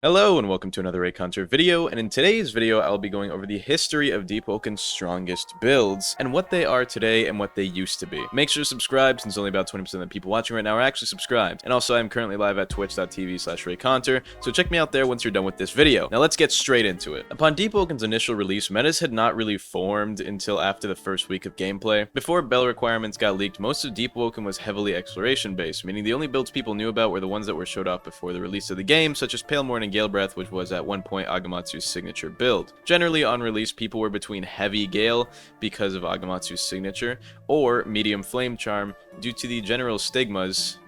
Hello and welcome to another Reaconteur video, and in today's video I'll be going over the history of Deepwoken's strongest builds, and what they are today and what they used to be. Make sure to subscribe since only about 20% of the people watching right now are actually subscribed, and also I'm currently live at twitch.tv/Reaconteur, so check me out there once you're done with this video. Now let's get straight into it. Upon Deepwoken's initial release, metas had not really formed until after the first week of gameplay. Before bell requirements got leaked, most of Deepwoken was heavily exploration based, meaning the only builds people knew about were the ones that were showed off before the release of the game, such as Pale Morning Gale Breath, which was at one point Agamatsu's signature build. Generally, on release, people were between Heavy Gale because of Agamatsu's signature, or Medium Flame Charm due to the general stigmas,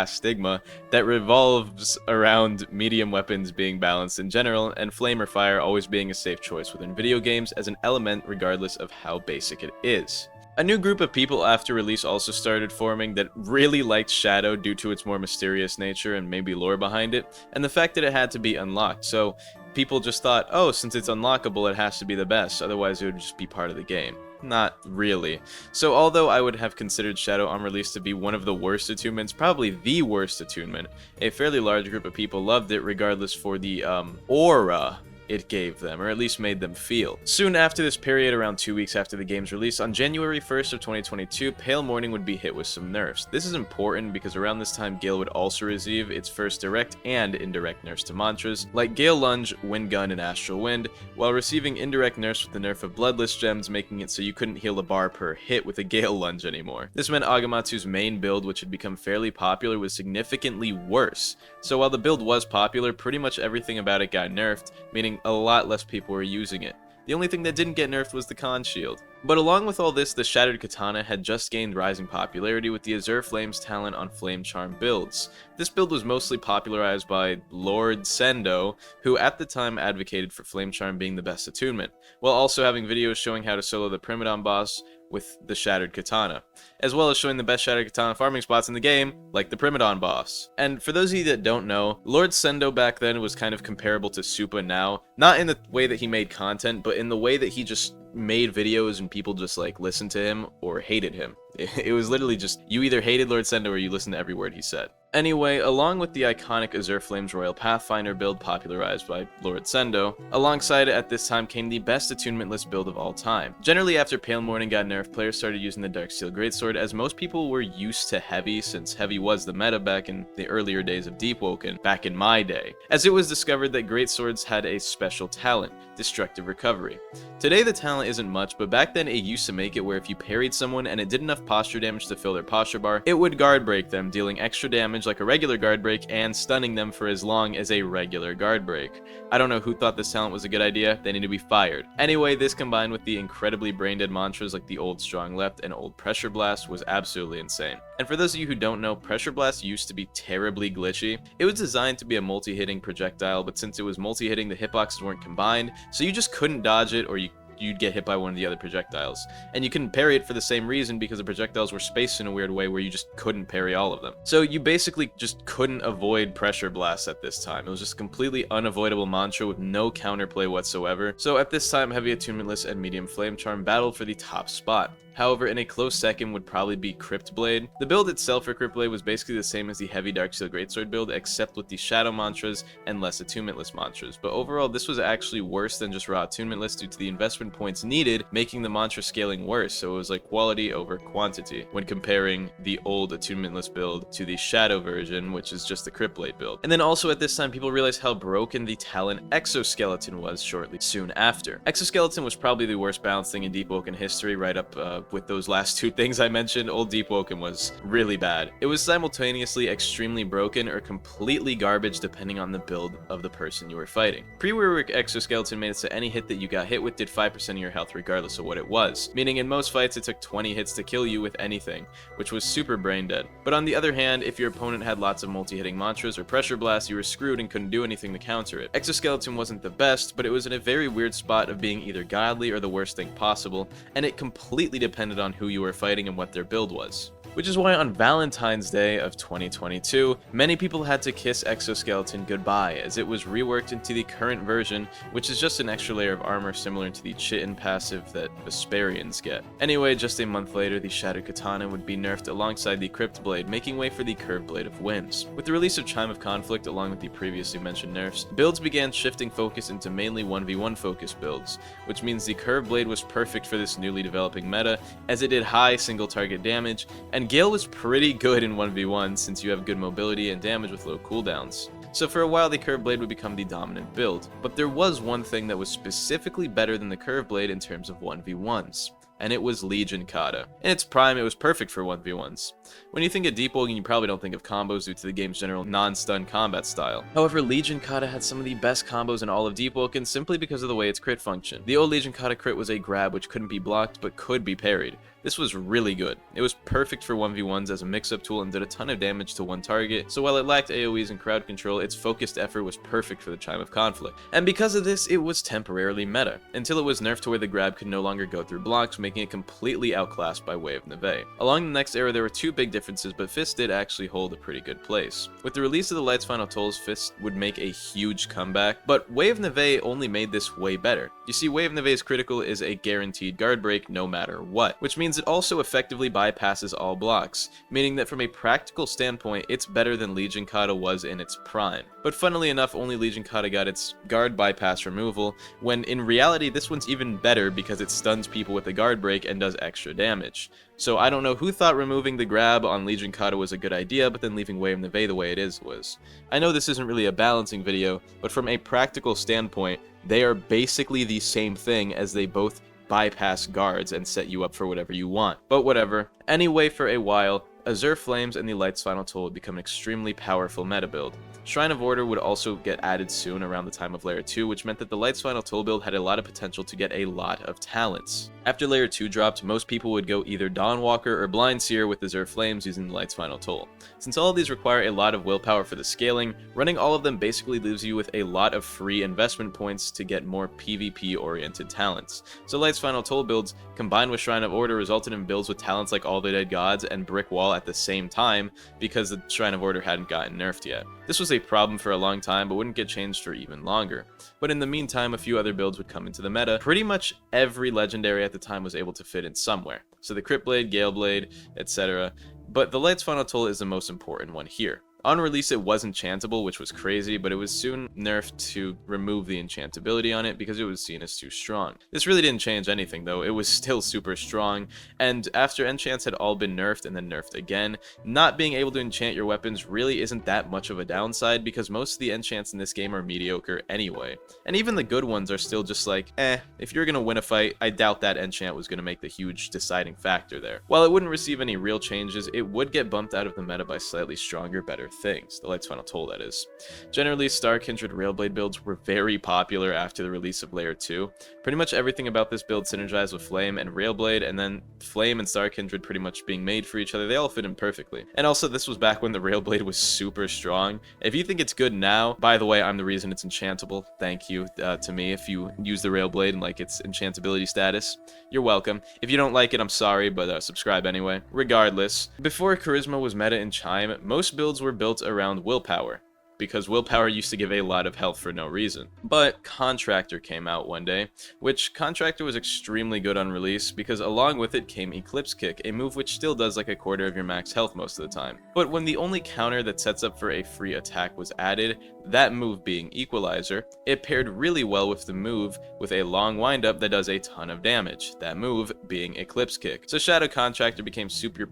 stigma, that revolves around medium weapons being balanced in general, and Flame or Fire always being a safe choice within video games as an element regardless of how basic it is. A new group of people after release also started forming that really liked Shadow due to its more mysterious nature and maybe lore behind it, and the fact that it had to be unlocked, so people just thought, oh, since it's unlockable it has to be the best, otherwise it would just be part of the game. Not really. So although I would have considered Shadow on release to be one of the worst attunements, probably the worst attunement, a fairly large group of people loved it regardless for the aura it gave them, or at least made them feel. Soon after this period, around 2 weeks after the game's release, on January 1st of 2022, Pale Morning would be hit with some nerfs. This is important because around this time, Gale would also receive its first direct and indirect nerfs to mantras, like Gale Lunge, Wind Gun, and Astral Wind, while receiving indirect nerfs with the nerf of Bloodless Gems, making it so you couldn't heal a bar per hit with a Gale Lunge anymore. This meant Agamatsu's main build, which had become fairly popular, was significantly worse. So while the build was popular, pretty much everything about it got nerfed, meaning a lot less people were using it. The only thing that didn't get nerfed was the con shield. But along with all this, the Shattered Katana had just gained rising popularity with the Azure Flames talent on Flame Charm builds. This build was mostly popularized by Lord Sendo, who at the time advocated for Flame Charm being the best attunement, while also having videos showing how to solo the Primadon boss with the Shattered Katana, as well as showing the best Shattered Katana farming spots in the game, like the Primadon boss. And for those of you that don't know, Lord Sendo back then was kind of comparable to Supa now, not in the way that he made content, but in the way that he just made videos and people just like listened to him or hated him. It was literally just, you either hated Lord Sendo or you listened to every word he said. Anyway, along with the iconic Azure Flames Royal Pathfinder build popularized by Lord Sendo, alongside it at this time came the best attunement-less build of all time. Generally, after Pale Morning got nerfed, players started using the Darksteel Greatsword, as most people were used to Heavy, since Heavy was the meta back in the earlier days of Deepwoken, back in my day, as it was discovered that Greatswords had a special talent, Destructive Recovery. Today the talent isn't much, but back then it used to make it where if you parried someone and it did enough posture damage to fill their posture bar, it would guard break them, dealing extra damage like a regular guard break and stunning them for as long as a regular guard break. I don't know who thought this talent was a good idea, they need to be fired. Anyway, this combined with the incredibly brain-dead mantras like the old Strong Left and old Pressure Blast was absolutely insane. And for those of you who don't know, Pressure Blast used to be terribly glitchy. It was designed to be a multi-hitting projectile, but since it was multi-hitting, the hitboxes weren't combined, so you just couldn't dodge it or you'd get hit by one of the other projectiles. And you couldn't parry it for the same reason, because the projectiles were spaced in a weird way where you just couldn't parry all of them. So you basically just couldn't avoid Pressure Blast at this time. It was just a completely unavoidable mantra with no counterplay whatsoever. So at this time, Heavy Attunementless and Medium Flame Charm battled for the top spot. However, in a close second would probably be Crypt Blade. The build itself for Crypt Blade was basically the same as the Heavy Darksteel Greatsword build, except with the Shadow mantras and less attunementless mantras. But overall, this was actually worse than just raw attunementless due to the investment points needed, making the mantra scaling worse. So it was like quality over quantity when comparing the old attunementless build to the Shadow version, which is just the Crypt Blade build. And then also at this time, people realized how broken the talent Exoskeleton was shortly soon after. Exoskeleton was probably the worst balanced thing in Deepwoken history, right up with those last two things I mentioned. Old Deepwoken was really bad. It was simultaneously extremely broken or completely garbage depending on the build of the person you were fighting. Pre-rework Exoskeleton made it so any hit that you got hit with did 5% of your health regardless of what it was, meaning in most fights it took 20 hits to kill you with anything, which was super brain dead. But on the other hand, if your opponent had lots of multi-hitting mantras or pressure blasts, you were screwed and couldn't do anything to counter it. Exoskeleton wasn't the best, but it was in a very weird spot of being either godly or the worst thing possible, and it completely depended on who you were fighting and what their build was. which is why on Valentine's Day of 2022, many people had to kiss Exoskeleton goodbye, as it was reworked into the current version, which is just an extra layer of armor similar to the Chitin passive that Vesperians get. Anyway, just a month later, the Shattered Katana would be nerfed alongside the Crypt blade, making way for the Curved Blade of Winds. With the release of Chime of Conflict along with the previously mentioned nerfs, builds began shifting focus into mainly 1v1 focused builds, which means the Curved Blade was perfect for this newly developing meta, as it did high single target damage, and Gale was pretty good in 1v1 since you have good mobility and damage with low cooldowns. So for a while the Curved Blade would become the dominant build, but there was one thing that was specifically better than the Curved Blade in terms of 1v1s. And it was Legion Kata. In its prime, it was perfect for 1v1s. When you think of Deepwoken, you probably don't think of combos due to the game's general non-stun combat style. However, Legion Kata had some of the best combos in all of Deepwoken simply because of the way its crit functioned. The old Legion Kata crit was a grab which couldn't be blocked but could be parried. This was really good. It was perfect for 1v1s as a mix-up tool and did a ton of damage to one target, so while it lacked AoEs and crowd control, its focused effort was perfect for the Chime of Conflict. And because of this, it was temporarily meta, until it was nerfed to where the grab could no longer go through blocks, making it completely outclassed by Way of Neve. Along the next era, there were two big differences, but Fist did actually hold a pretty good place. With the release of the Light's Final Tolls, Fist would make a huge comeback, but Way of Neve only made this way better. You see, Way of Neve's critical is a guaranteed guard break no matter what, which means it also effectively bypasses all blocks, meaning that from a practical standpoint, it's better than Legion Kata was in its prime. But funnily enough, only Legion Kata got its guard bypass removal, when in reality this one's even better because it stuns people with a guard break and does extra damage. So I don't know who thought removing the grab on Legion Kata was a good idea, but then leaving Way of Neve the way it is was. I know this isn't really a balancing video, but from a practical standpoint, they are basically the same thing as they both bypass guards and set you up for whatever you want. But whatever. Anyway, for a while, Azure Flames and the Light's Final Toll would become an extremely powerful meta build. Shrine of Order would also get added soon around the time of Layer 2, which meant that the Light's Final Toll build had a lot of potential to get a lot of talents. After Layer 2 dropped, most people would go either Dawnwalker or Blind Seer with Azure Flames using the Light's Final Toll. Since all of these require a lot of willpower for the scaling, running all of them basically leaves you with a lot of free investment points to get more PvP-oriented talents. So Light's Final Toll builds, combined with Shrine of Order, resulted in builds with talents like All the Dead Gods and Brick Wall at the same time, because the Shrine of Order hadn't gotten nerfed yet. This was a problem for a long time, but wouldn't get changed for even longer. But in the meantime, a few other builds would come into the meta. Pretty much every legendary at the time was able to fit in somewhere. So the Crypt Blade, Gale Blade, etc. But the Light's Final Toll is the most important one here. On release, it was enchantable, which was crazy, but it was soon nerfed to remove the enchantability on it because it was seen as too strong. This really didn't change anything, though. It was still super strong, and after enchants had all been nerfed and then nerfed again, not being able to enchant your weapons really isn't that much of a downside because most of the enchants in this game are mediocre anyway. And even the good ones are still just like, if you're gonna win a fight, I doubt that enchant was gonna make the huge deciding factor there. While it wouldn't receive any real changes, it would get bumped out of the meta by slightly stronger, better things, the Light's Final Toll that is. Generally, Star Kindred Railblade builds were very popular after the release of Layer 2. Pretty much everything about this build synergized with Flame and Railblade, and then Flame and Star Kindred pretty much being made for each other, they all fit in perfectly. And also, this was back when the Railblade was super strong. If you think it's good now, by the way, I'm the reason it's enchantable. Thank you to me if you use the Railblade and like its enchantability status. You're welcome. If you don't like it, I'm sorry, but subscribe anyway. Regardless, before Charisma was meta in Chime, most builds were built around willpower, because willpower used to give a lot of health for no reason. But Contractor came out one day, which Contractor was extremely good on release because along with it came Eclipse Kick, a move which still does like a quarter of your max health most of the time. But when the only counter that sets up for a free attack was added, that move being Equalizer, it paired really well with the move with a long windup that does a ton of damage, that move being Eclipse Kick. So Shadow Contractor became super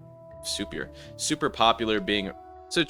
popular being... So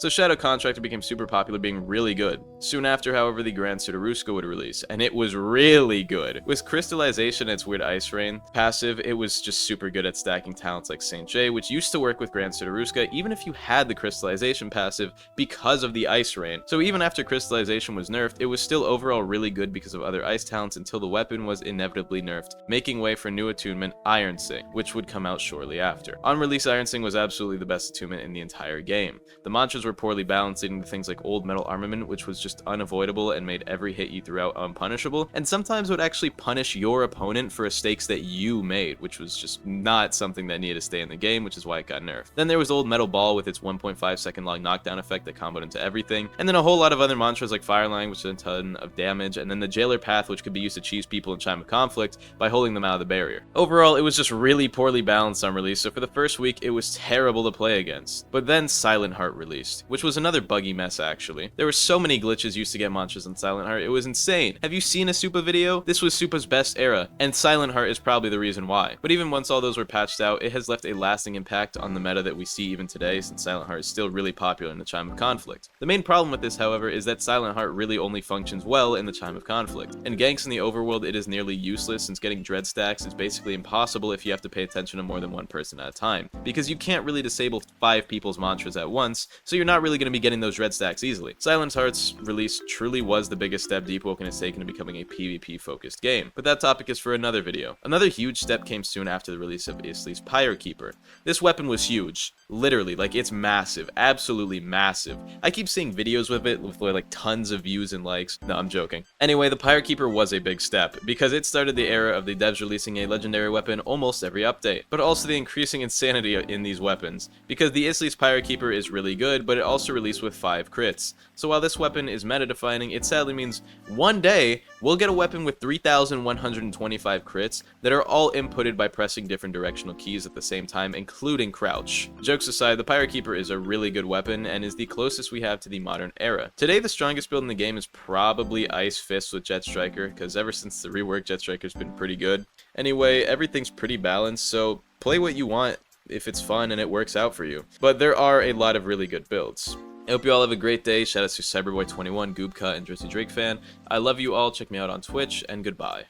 Shadow Contractor became super popular, being really good. Soon after, however, the Gran Sudaruska would release, and it was really good. With Crystallization and its weird Ice Rain passive, it was just super good at stacking talents like Saint J, which used to work with Gran Sudaruska even if you had the Crystallization passive because of the Ice Rain. So even after Crystallization was nerfed, it was still overall really good because of other ice talents until the weapon was inevitably nerfed, making way for new attunement Ironsing, which would come out shortly after. On release, Ironsing was absolutely the best attunement in the entire game. The mantras were poorly balanced, leading to things like old metal armament, which was just unavoidable and made every hit you threw out unpunishable, and sometimes would actually punish your opponent for mistakes that you made, which was just not something that needed to stay in the game, which is why it got nerfed. Then there was old metal ball with its 1.5-second long knockdown effect that comboed into everything, and then a whole lot of other mantras like fireline, which did a ton of damage, and then the jailer path, which could be used to cheese people in time of conflict by holding them out of the barrier. Overall, it was just really poorly balanced on release, so for the first week it was terrible to play against. But then Silentheart released, which was another buggy mess actually. There were so many glitches used to get mantras in Silentheart, it was insane. Have you seen a Supa video? This was Supa's best era, and Silentheart is probably the reason why. But even once all those were patched out, it has left a lasting impact on the meta that we see even today, since Silentheart is still really popular in the time of conflict. The main problem with this, however, is that Silentheart really only functions well in the time of conflict. In ganks in the overworld, it is nearly useless, since getting dread stacks is basically impossible if you have to pay attention to more than one person at a time, because you can't really disable 5 people's mantras at once, so you're not really going to be getting those dread stacks easily. Silentheart's release truly was the biggest step Deepwoken has taken to becoming a PvP focused game, but that topic is for another video. Another huge step came soon after the release of Ysley's Pyre Keeper. This weapon was huge. Literally, like, it's massive, absolutely massive. I keep seeing videos with it with like tons of views and likes. No, I'm joking. Anyway, the Pyre Keeper was a big step, because it started the era of the devs releasing a legendary weapon almost every update, but also the increasing insanity in these weapons, because the Ysley's Pyre Keeper is really good, but it also released with 5 crits. So while this weapon is meta defining, it sadly means one day we'll get a weapon with 3,125 crits that are all inputted by pressing different directional keys at the same time, including crouch. Jokes aside, the Pyre Keeper is a really good weapon and is the closest we have to the modern era. Today, the strongest build in the game is probably Ice Fist with Jet Striker, because ever since the rework, Jet Striker's been pretty good. Anyway, everything's pretty balanced, so play what you want if it's fun and it works out for you. But there are a lot of really good builds. I hope you all have a great day. Shout out to Cyberboy21, Goobka, and Jersey Drake Fan. I love you all. Check me out on Twitch, and goodbye.